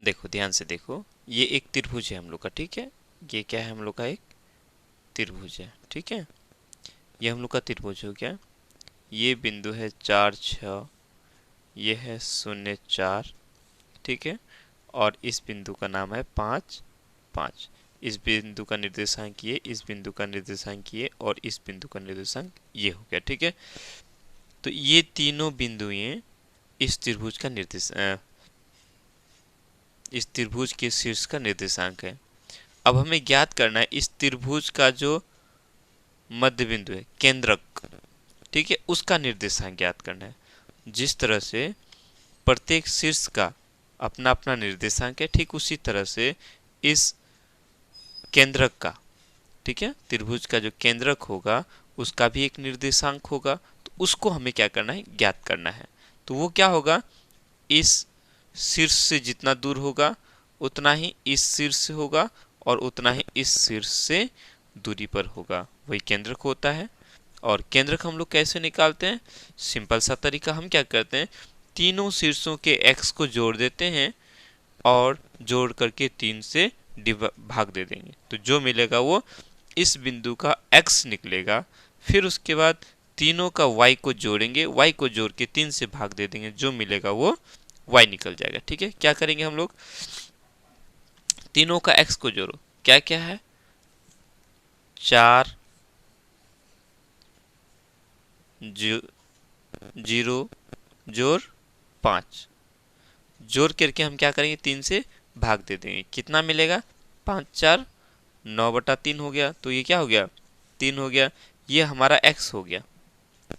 देखो ध्यान से देखो, ये एक त्रिभुज है हम लोग का, ठीक है। ये क्या है हम लोग का, एक त्रिभुज है, ठीक है। ये हम लोग का त्रिभुज हो गया। ये बिंदु है 4, 6, ये है 0, 4, ठीक है। और इस बिंदु का नाम है 5, 5। इस बिंदु का निर्देशांक ये, इस बिंदु का निर्देशांक ये, और इस बिंदु का निर्देशांक ये हो गया, ठीक है। तो ये तीनों बिंदुएं इस त्रिभुज का इस त्रिभुज के शीर्ष का निर्देशांक है। अब हमें ज्ञात करना है इस त्रिभुज का जो मध्य बिंदु है, केंद्रक, ठीक है, उसका निर्देशांक ज्ञात करना है। जिस तरह से प्रत्येक शीर्ष का अपना अपना निर्देशांक है, ठीक उसी तरह से इस केंद्रक का, ठीक है, त्रिभुज का जो केंद्रक होगा उसका भी एक निर्देशांक होगा। तो उसको हमें क्या करना है, ज्ञात करना है। तो वो क्या होगा, इस शीर्ष से जितना दूर होगा उतना ही इस शीर्ष से होगा, और उतना ही इस शीर्ष से दूरी पर होगा, वही केंद्रक होता है। और केंद्रक हम लोग कैसे निकालते हैं, सिंपल सा तरीका, हम क्या करते हैं, तीनों शीर्षों के x को जोड़ देते हैं और जोड़ करके 3 से भाग दे देंगे। तो जो मिलेगा वो इस बिंदु का x निकलेगा। फिर उसके बाद तीनों का y को जोड़ेंगे, y को जोड़ के 3 से भाग दे देंगे, जो मिलेगा वो y निकल जाएगा, ठीक है। क्या करेंगे हम लोग, तीनों का x को जोड़ो, क्या क्या है, 4, 0 जोड़ 5, जोड़ करके हम क्या करेंगे, 3 से भाग दे देंगे, कितना मिलेगा, 5, 4, 9/3 हो गया। तो ये क्या हो गया, 3 हो गया। ये हमारा x हो गया,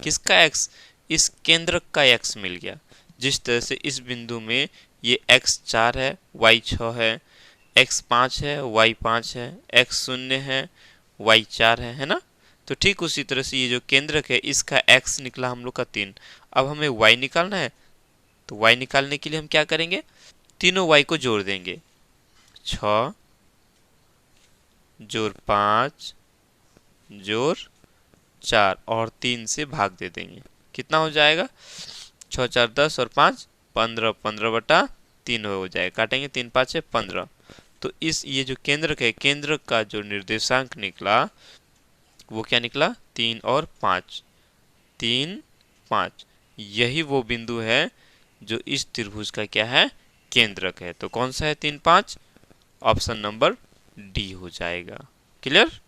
किसका x, इस केंद्रक का x मिल गया। जिस तरह से इस बिंदु में ये x 4 है, y 6 है, x 5 है, y 5 है, x 0 है, y 4 है ना। तो ठीक उसी तरह से ये जो केंद्रक है इसका x निकला हम लोग का 3। अब हमें y निकालना है, तो y निकालने के लिए हम क्या करेंगे, तीनों y को जोड़ देंगे, 6 जोड़ 5 जोड़ 4 और 3 से भाग दे देंगे, कितना हो जाएगा, 6 4 10 और 5 15, 15/3 हो जाएगा, काटेंगे 3 5 है 15। तो इस ये जो केंद्रक है, केंद्रक का जो निर्देशांक निकला वो क्या निकला, 3 और 5, 3 5। यही वो बिंदु है जो इस त्रिभुज का क्या है, केंद्रक है। तो कौन सा है 3 5, ऑप्शन नंबर डी हो जाएगा। क्लियर।